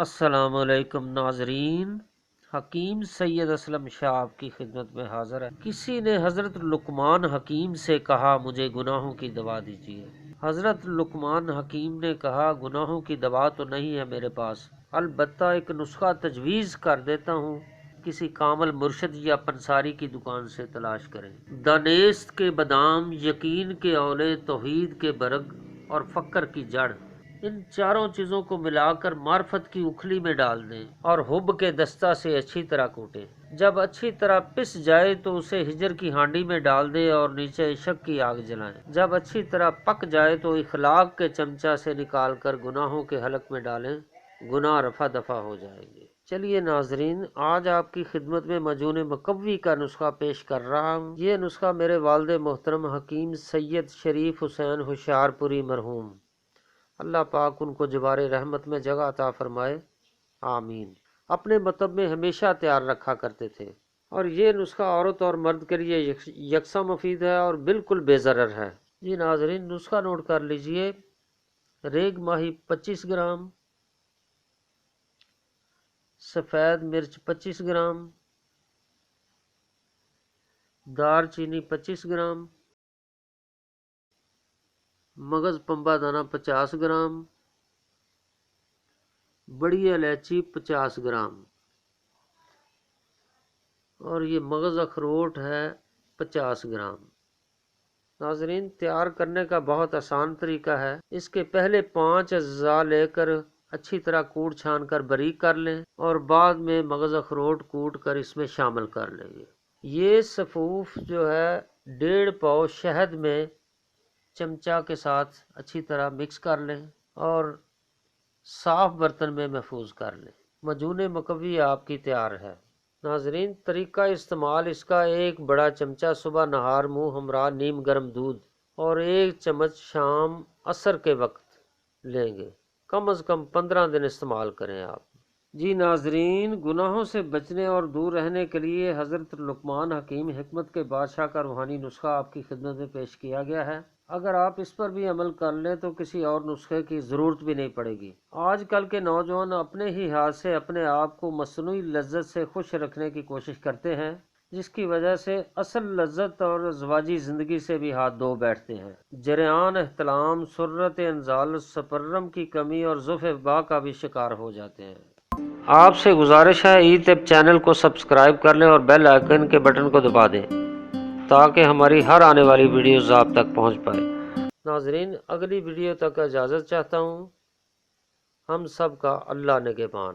السلام علیکم ناظرین، حکیم سید اسلم شاہ آپ کی خدمت میں حاضر ہے۔ کسی نے حضرت لقمان حکیم سے کہا مجھے گناہوں کی دوا دیجیے۔ حضرت لقمان حکیم نے کہا گناہوں کی دوا تو نہیں ہے میرے پاس، البتہ ایک نسخہ تجویز کر دیتا ہوں، کسی کامل مرشد یا پنساری کی دکان سے تلاش کریں۔ دانست کے بادام، یقین کے اولے، توحید کے برگ اور فقر کی جڑ، ان چاروں چیزوں کو ملا کر معرفت کی اکھلی میں ڈال دیں اور حب کے دستہ سے اچھی طرح کوٹیں۔ جب اچھی طرح پس جائے تو اسے ہجر کی ہانڈی میں ڈال دیں اور نیچے عشق کی آگ جلائیں۔ جب اچھی طرح پک جائے تو اخلاق کے چمچہ سے نکال کر گناہوں کے حلق میں ڈالیں، گناہ رفع دفع ہو جائیں گے۔ چلیے ناظرین، آج آپ کی خدمت میں مجنون مکوی کا نسخہ پیش کر رہا ہوں۔ یہ نسخہ میرے والد محترم حکیم سید شریف حسین ہوشیار پوری مرحوم، اللہ پاک ان کو جوار رحمت میں جگہ عطا فرمائے، آمین، اپنے مطب میں ہمیشہ تیار رکھا کرتے تھے، اور یہ نسخہ عورت اور مرد کے لیے یکساں مفید ہے اور بالکل بے ضرر ہے۔ جی ناظرین، نسخہ نوٹ کر لیجئے۔ ریگ ماہی 25 گرام، سفید مرچ 25 گرام، دار چینی 25 گرام، مغز پنبہ دانہ 50 گرام، بڑی الائچی 50 گرام، اور یہ مغز اخروٹ ہے 50 گرام۔ ناظرین، تیار کرنے کا بہت آسان طریقہ ہے۔ اس کے پہلے 5 اجزاء لے کر اچھی طرح کوٹ چھان کر باریک کر لیں اور بعد میں مغز اخروٹ کوٹ کر اس میں شامل کر لیں گے۔ یہ صفوف جو ہے 1.5 پاؤ شہد میں چمچہ کے ساتھ اچھی طرح مکس کر لیں اور صاف برتن میں محفوظ کر لیں۔ مجنون مکوی آپ کی تیار ہے۔ ناظرین، طریقہ استعمال اس کا: 1 بڑا چمچہ صبح نہار منہ ہمراہ نیم گرم دودھ اور 1 چمچ شام عصر کے وقت لیں گے۔ کم از کم 15 دن استعمال کریں آپ۔ جی ناظرین، گناہوں سے بچنے اور دور رہنے کے لیے حضرت لقمان حکیم حکمت کے بادشاہ کا روحانی نسخہ آپ کی خدمت میں پیش کیا گیا ہے۔ اگر آپ اس پر بھی عمل کر لیں تو کسی اور نسخے کی ضرورت بھی نہیں پڑے گی۔ آج کل کے نوجوان اپنے ہی ہاتھ سے اپنے آپ کو مصنوعی لذت سے خوش رکھنے کی کوشش کرتے ہیں، جس کی وجہ سے اصل لذت اور ازواجی زندگی سے بھی ہاتھ دھو بیٹھتے ہیں۔ جریان احتلام، سرت انزال، سپرم کی کمی اور ضعف با کا بھی شکار ہو جاتے ہیں۔ آپ سے گزارش ہے ای طب چینل کو سبسکرائب کر لیں اور بیل آئیکن کے بٹن کو دبا دیں تاکہ ہماری ہر آنے والی ویڈیوز آپ تک پہنچ پائے۔ ناظرین، اگلی ویڈیو تک اجازت چاہتا ہوں۔ ہم سب کا اللہ نگہبان۔